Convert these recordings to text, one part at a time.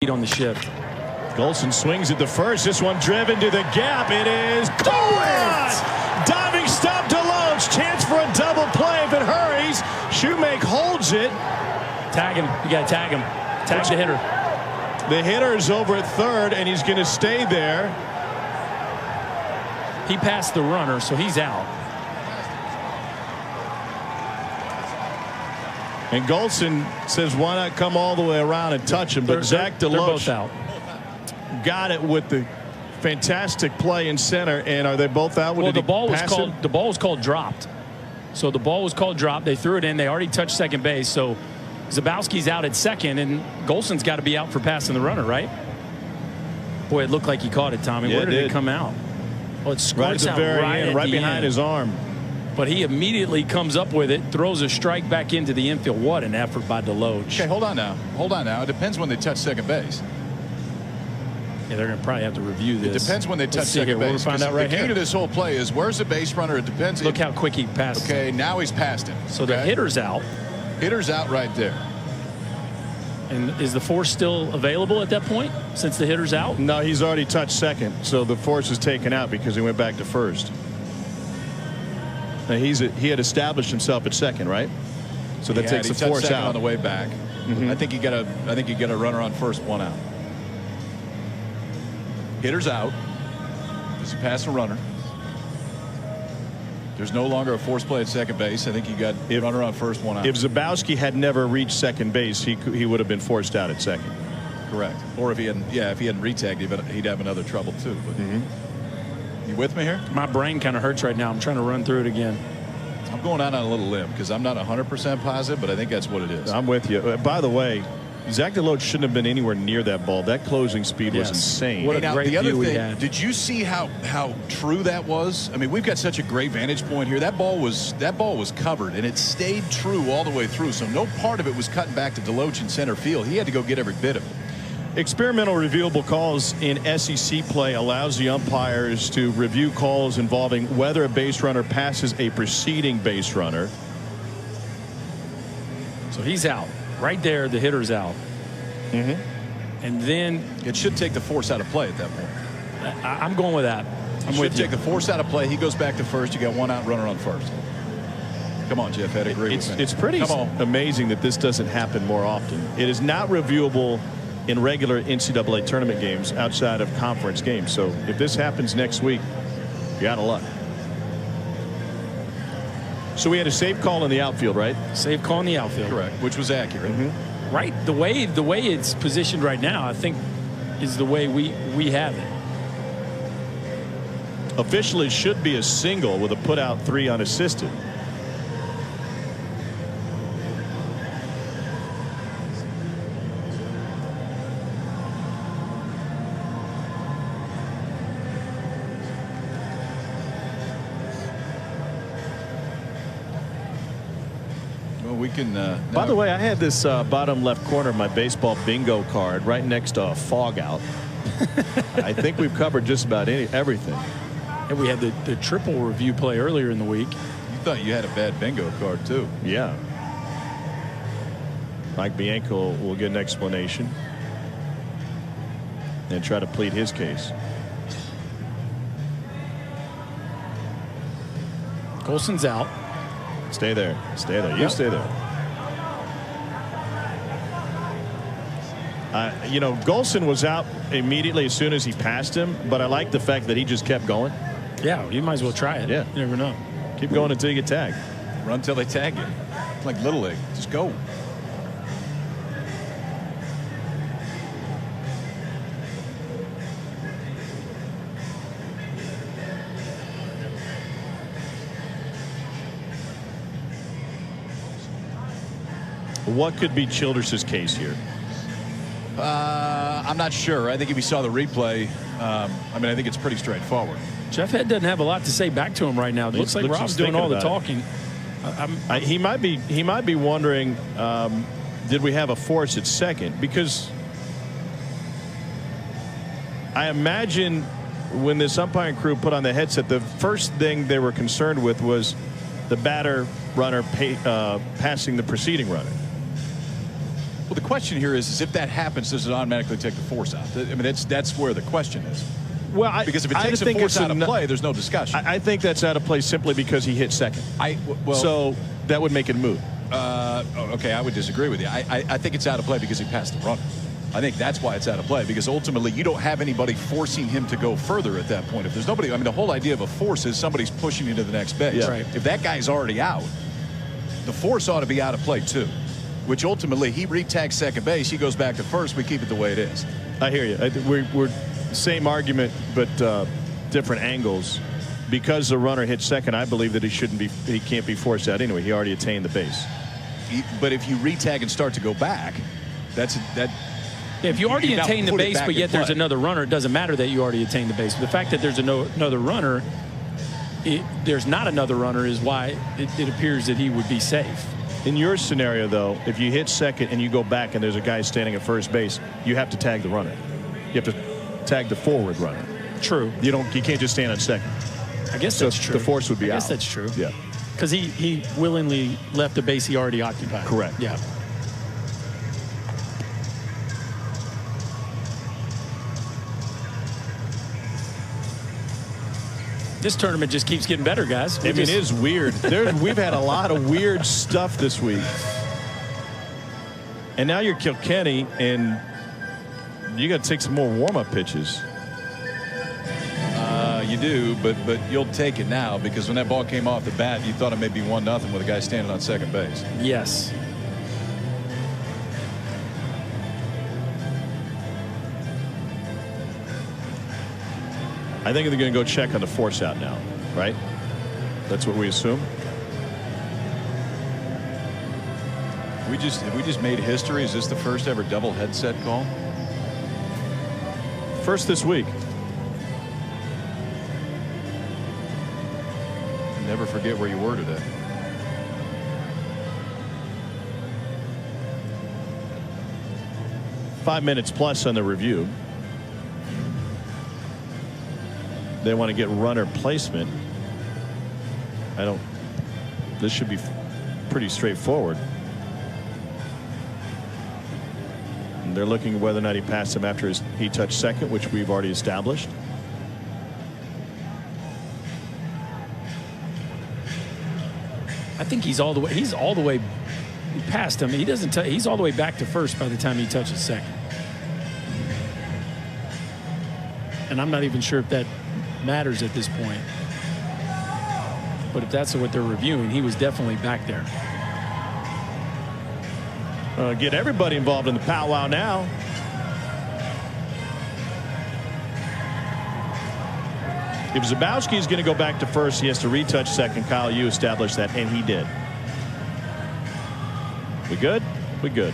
on the shift. Golson swings at the first. This one driven to the gap. It is gone! Diving stop DeLoach. Chance for a double play if it hurries. Shoemake holds it. Tag him. You got to tag him. Tag the hitter. The hitter is over at third, and he's going to stay there. He passed the runner, so he's out. And Golson says, why not come all the way around and touch him? But Zach DeLoach got it with the fantastic play in center. And are they both out? Well, the ball was called dropped. So the ball was called dropped. They threw it in. They already touched second base. So Zabowski's out at second, and Golson's got to be out for passing the runner, right? Boy, it looked like he caught it, Tommy. Where did it come out? Well, it squirts out right behind his arm. But he immediately comes up with it, throws a strike back into the infield. What an effort by DeLoach. Okay, hold on now. Hold on now. It depends when they touch second base. Yeah, they're going to probably have to review this. It depends when they touch second base. We'll find out right here. The key to this whole play is where's the base runner? It depends. Look how quick he passed. Okay, now he's past him. So the hitter's out. Hitter's out right there. And is the force still available at that point since the hitter's out? No, he's already touched second. So the force is taken out because he went back to first. Now he had established himself at second, right? So that takes the force out on the way back. I think you got a runner on first, one out. Hitter's out. Does he pass a runner? There's no longer a force play at second base. I think you got a runner on first, one out. If Zabowski had never reached second base, he would have been forced out at second. Correct. Or if he hadn't retagged, he'd have another trouble too. But you with me here? My brain kind of hurts right now. I'm trying to run through it again. I'm going out on a little limb because I'm not 100% positive, but I think that's what it is. I'm with you. By the way, Zach DeLoach shouldn't have been anywhere near that ball. That closing speed was insane. What a great view we had. Did you see how true that was? I mean, we've got such a great vantage point here. That ball was covered, and it stayed true all the way through. So no part of it was cutting back to DeLoach in center field. He had to go get every bit of it. Experimental reviewable calls in SEC play allows the umpires to review calls involving whether a base runner passes a preceding base runner. So he's out. Right there, the hitter's out. And then it should take the force out of play at that point. I'm going with that. I'm with you. Take the force out of play. He goes back to first. You got one out runner on first. Come on, Jeff. I'd agree with me. It's pretty amazing that this doesn't happen more often. It is not reviewable in regular NCAA tournament games outside of conference games. So if this happens next week, you're out of luck. So we had a safe call in the outfield, right? Safe call in the outfield. Correct. Which was accurate. Right. The way it's positioned right now, I think, is the way we have it. Officially should be a single with a put out 3 unassisted. We can. By the way, I had this bottom left corner of my baseball bingo card right next to a fog out. I think we've covered just about everything. And we had the triple review play earlier in the week. You thought you had a bad bingo card too. Yeah. Mike Bianco will get an explanation and try to plead his case. Golson's out. Stay there. Stay there. You stay there. You know, Golson was out immediately as soon as he passed him, but I like the fact that he just kept going. Yeah, you might as well try it. Yeah. You never know. Keep going until you get tagged. Run till they tag you. It's like Little League. Just go. What could be Childress's case here? I'm not sure. I think if you saw the replay, I mean, I think it's pretty straightforward. Jeff Head doesn't have a lot to say back to him right now. It looks like Rob's doing all the talking. He might be wondering, did we have a force at second? Because I imagine when this umpiring crew put on the headset, the first thing they were concerned with was the batter runner passing the preceding runner. Well, the question here is if that happens, does it automatically take the force out? I mean, that's where the question is. Well, because if it takes the force out of play, there's no discussion. I think that's out of play simply because he hit second. So that would make it moot. Okay, I would disagree with you. I think it's out of play because he passed the runner. I think that's why it's out of play, because ultimately you don't have anybody forcing him to go further at that point. If there's nobody, I mean, the whole idea of a force is somebody's pushing you to the next base. Yeah. Right. If that guy's already out, the force ought to be out of play too, which ultimately he retags second base, he goes back to first, we keep it the way it is. I hear you. We're same argument, but different angles. Because the runner hit second, I believe that he can't be forced out anyway. He already attained the base. But if you retag and start to go back, if you already attained the base, but yet there's another runner, it doesn't matter that you already attained the base. But the fact that there's another runner, there's not another runner is why it appears that he would be safe. In your scenario, though, if you hit second and you go back and there's a guy standing at first base, you have to tag the runner. You have to tag the forward runner. True. You can't just stand on second. I guess that's true. The force would be out. I guess that's true. Yeah. Because he willingly left a base he already occupied. Correct. Yeah. This tournament just keeps getting better, guys. It is weird. We've had a lot of weird stuff this week. And now you're Kilkenny, and you got to take some more warm-up pitches. You do, but you'll take it now, because when that ball came off the bat, you thought it may be 1-0 with a guy standing on second base. Yes. I think they're going to go check on the force out now, right? That's what we assume. We just made history. Is this the first ever double headset call? First this week. Never forget where you were today. Five minutes plus on the review. They want to get runner placement. This should be pretty straightforward. And they're looking at whether or not he passed him after he touched second, which we've already established. I think he's all the way past him. He doesn't. He's all the way back to first by the time he touches second. And I'm not even sure if that matters at this point. But if that's what they're reviewing, he was definitely back there. Get everybody involved in the powwow now. If Zabowski is going to go back to first, he has to retouch second. Kyle, you established that, and he did. We good? We good.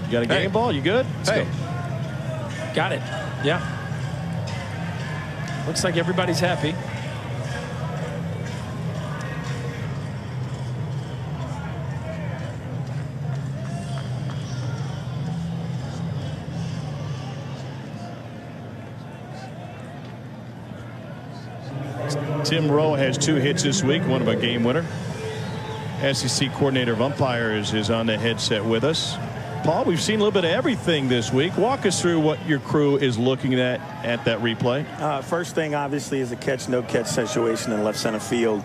You got a game ball? You good? Let's go. Got it. Yeah. Looks like everybody's happy. Tim Rowe has 2 hits this week, one of a game winner. SEC coordinator of umpires is on the headset with us. Paul, we've seen a little bit of everything this week. Walk us through what your crew is looking at that replay. First thing, obviously, is a catch-no-catch situation in left center field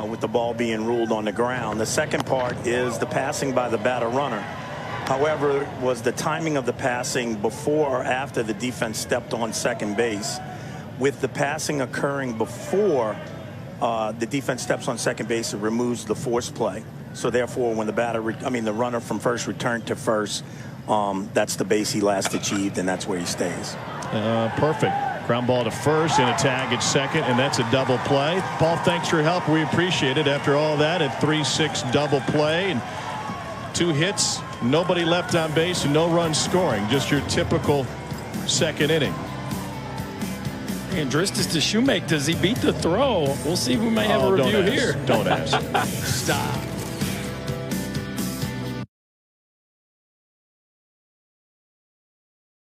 with the ball being ruled on the ground. The second part is the passing by the batter runner. However, was the timing of the passing before or after the defense stepped on second base? With the passing occurring before the defense steps on second base, it removes the force play. So therefore, when the runner from first returned to first, that's the base he last achieved, and that's where he stays. Perfect. Ground ball to first and a tag at second, and that's a double play. Paul, thanks for your help. We appreciate it. After all that, a 3-6 double play and 2 hits, nobody left on base, and no runs scoring. Just your typical second inning. And Dristis to Shoemake, does he beat the throw? We'll see. We may have a review here. Don't ask. Stop.